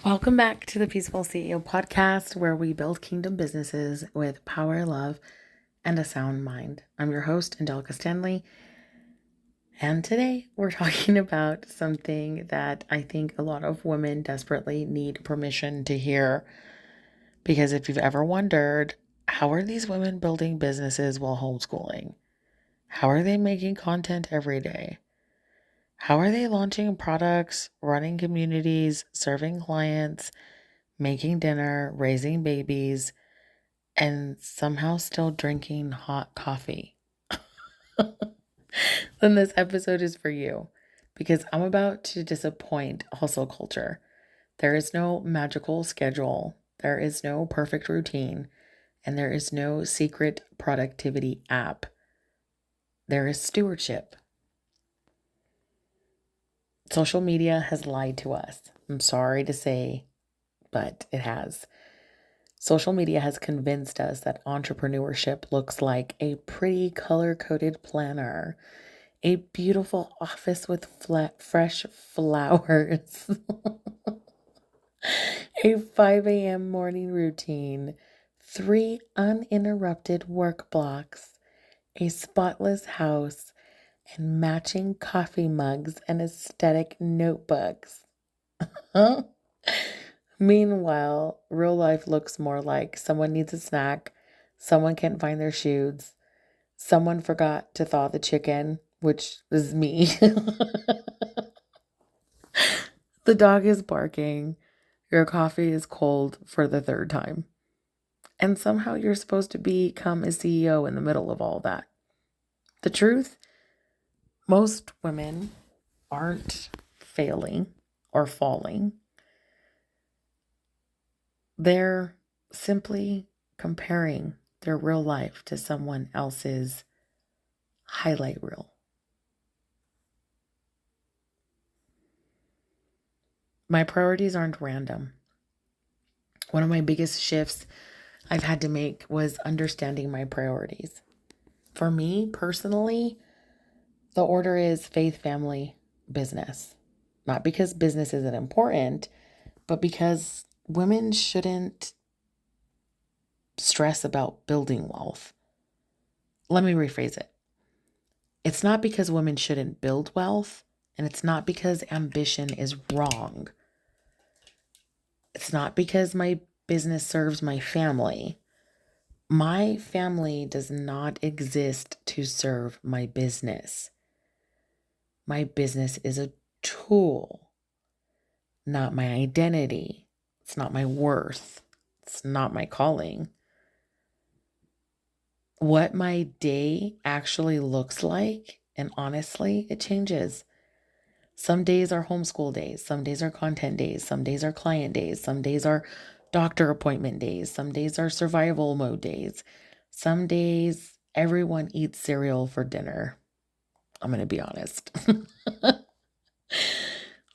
Welcome back to the Peaceful CEO podcast, where we build kingdom businesses with power, love, and a sound mind. I'm your host, Angelica Stanley, and today we're talking about something that I think a lot of women desperately need permission to hear. Because if you've ever wondered, how are these women building businesses while homeschooling? How are they making content every day? How are they launching products, running communities, serving clients, making dinner, raising babies, and somehow still drinking hot coffee? Then this episode is for you, because I'm about to disappoint hustle culture. There is no magical schedule, there is no perfect routine, and there is no secret productivity app. There is stewardship. Social media has lied to us. I'm sorry to say, but it has. Social media has convinced us that entrepreneurship looks like a pretty color-coded planner, a beautiful office with fresh flowers, a 5 a.m. morning routine, 3 uninterrupted work blocks, a spotless house, and matching coffee mugs and aesthetic notebooks. Huh? Meanwhile, real life looks more like someone needs a snack, someone can't find their shoes, someone forgot to thaw the chicken, which is me. The dog is barking, your coffee is cold for the third time, and somehow you're supposed to become a CEO in the middle of all that. The truth, most women aren't failing or falling. They're simply comparing their real life to someone else's highlight reel. My priorities aren't random. One of my biggest shifts I've had to make was understanding my priorities. For me personally, the order is faith, family, business. Not because business isn't important, but because women shouldn't stress about building wealth. Let me rephrase it. It's not because women shouldn't build wealth, and it's not because ambition is wrong. It's not because my business serves my family. My family does not exist to serve my business. My business is a tool, not my identity. It's not my worth. It's not my calling. What my day actually looks like, and honestly, it changes. Some days are homeschool days. Some days are content days. Some days are client days. Some days are doctor appointment days. Some days are survival mode days. Some days everyone eats cereal for dinner. I'm going to be honest.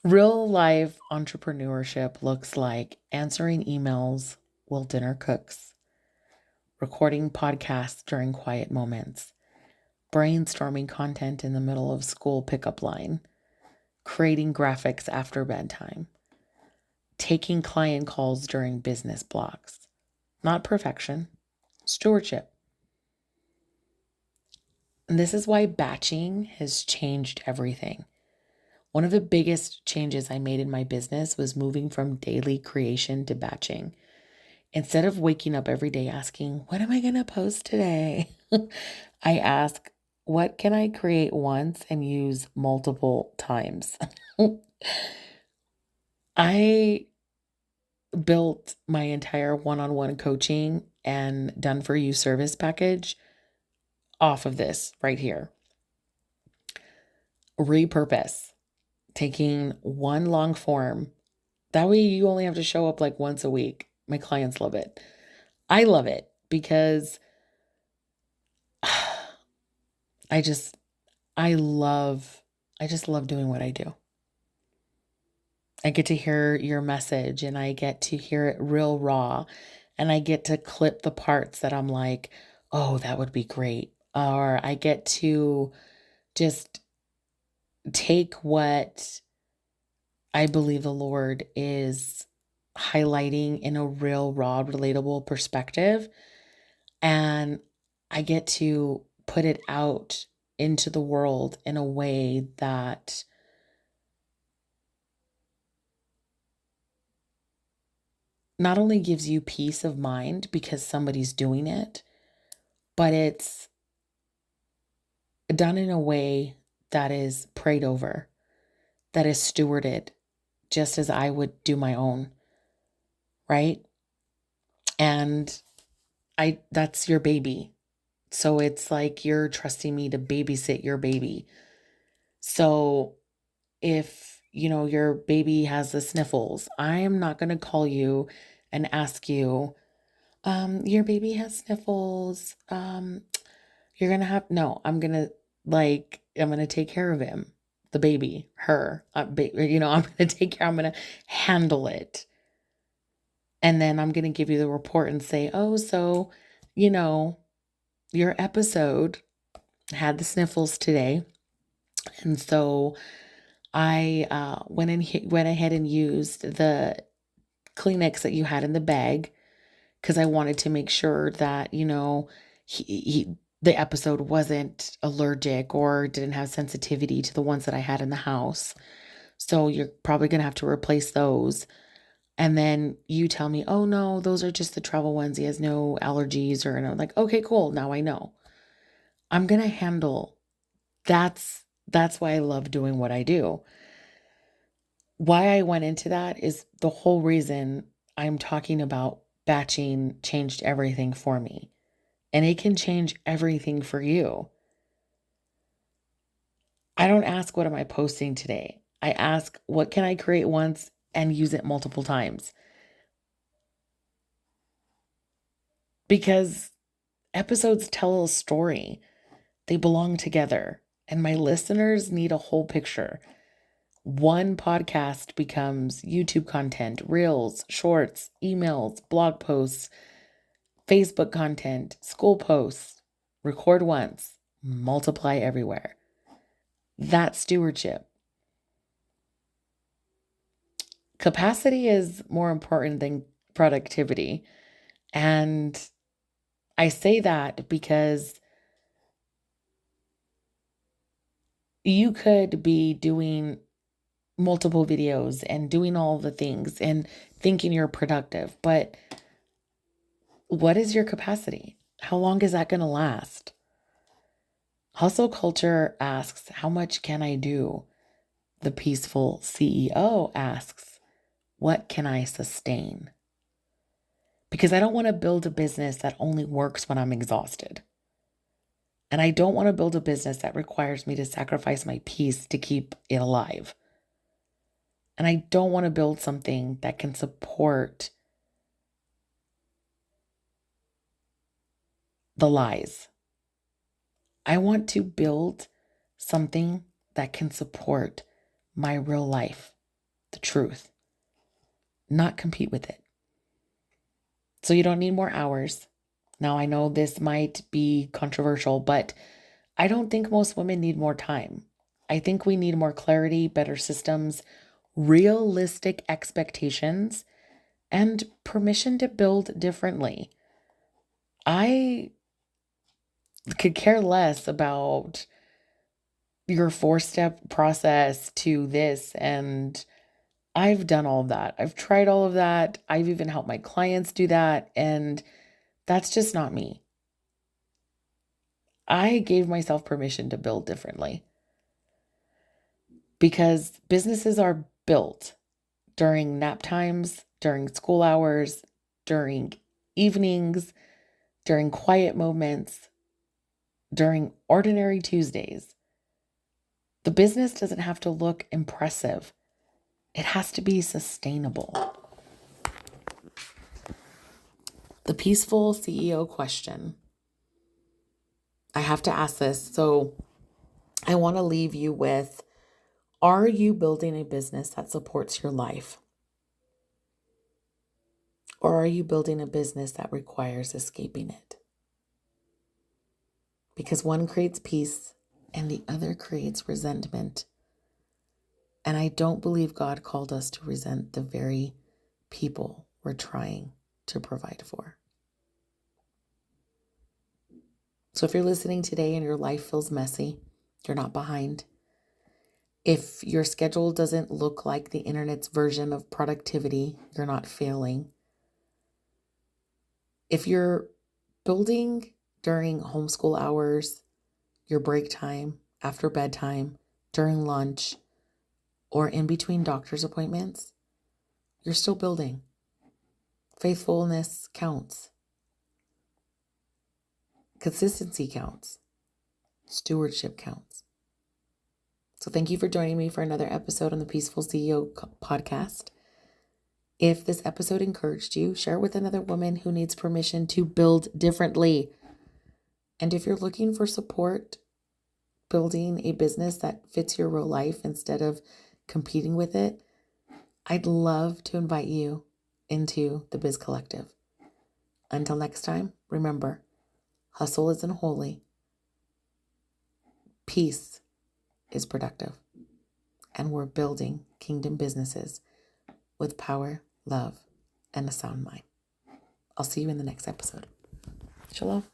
Real life entrepreneurship looks like answering emails while dinner cooks, recording podcasts during quiet moments, brainstorming content in the middle of school pickup line, creating graphics after bedtime, taking client calls during business blocks. Not perfection, stewardship. And this is why batching has changed everything. One of the biggest changes I made in my business was moving from daily creation to batching. Instead of waking up every day asking, what am I going to post today? I ask, what can I create once and use multiple times? I built my entire one-on-one coaching and done for you service package off of this right here. Repurpose, taking one long form. That way you only have to show up like once a week. My clients love it. I love it because I just love doing what I do. I get to hear your message and I get to hear it real raw, and I get to clip the parts that I'm like, oh, that would be great. Or I get to just take what I believe the Lord is highlighting in a real, raw, relatable perspective. And I get to put it out into the world in a way that not only gives you peace of mind because somebody's doing it, but it's done in a way that is prayed over, that is stewarded, just as I would do my own, right? And that's your baby. So it's like you're trusting me to babysit your baby. So if, your baby has the sniffles, I am not going to call you and ask you, your baby has sniffles. You're going to have, no, I'm going to take care of him, the baby, her, I'm going to I'm going to handle it. And then I'm going to give you the report and say, oh, so, your episode had the sniffles today. And so I went ahead and used the Kleenex that you had in the bag because I wanted to make sure that, the episode wasn't allergic or didn't have sensitivity to the ones that I had in the house. So you're probably going to have to replace those. And then you tell me, oh no, those are just the travel ones. He has no allergies and I'm like, okay, cool. Now I know. I'm going to handle. That's why I love doing what I do. Why I went into that is the whole reason I'm talking about batching changed everything for me. And it can change everything for you. I don't ask, what am I posting today? I ask, what can I create once and use it multiple times? Because episodes tell a story. They belong together. And my listeners need a whole picture. One podcast becomes YouTube content, reels, shorts, emails, blog posts, Facebook content, school posts. Record once, multiply everywhere. That's stewardship. Capacity is more important than productivity. And I say that because you could be doing multiple videos and doing all the things and thinking you're productive, but what is your capacity? How long is that going to last? Hustle culture asks, how much can I do? The peaceful CEO asks, what can I sustain? Because I don't want to build a business that only works when I'm exhausted. And I don't want to build a business that requires me to sacrifice my peace to keep it alive. And I don't want to build something that can support the lies. I want to build something that can support my real life, the truth, not compete with it. So you don't need more hours. Now, I know this might be controversial, but I don't think most women need more time. I think we need more clarity, better systems, realistic expectations, and permission to build differently. I could care less about your 4-step process to this. And I've done all of that. I've tried all of that. I've even helped my clients do that. And that's just not me. I gave myself permission to build differently because businesses are built during nap times, during school hours, during evenings, during quiet moments, during ordinary Tuesdays. The business doesn't have to look impressive. It has to be sustainable. The peaceful CEO question. I have to ask this. So I want to leave you with, are you building a business that supports your life? Or are you building a business that requires escaping it? Because one creates peace and the other creates resentment. And I don't believe God called us to resent the very people we're trying to provide for. So if you're listening today and your life feels messy, you're not behind. If your schedule doesn't look like the internet's version of productivity, you're not failing. If you're building during homeschool hours, your break time, after bedtime, during lunch, or in between doctor's appointments, you're still building. Faithfulness counts. Consistency counts. Stewardship counts. So thank you for joining me for another episode on the Peaceful CEO podcast. If this episode encouraged you, share it with another woman who needs permission to build differently. And if you're looking for support building a business that fits your real life instead of competing with it, I'd love to invite you into the Biz Collective. Until next time, remember, hustle isn't holy. Peace is productive. And we're building kingdom businesses with power, love, and a sound mind. I'll see you in the next episode. Shalom.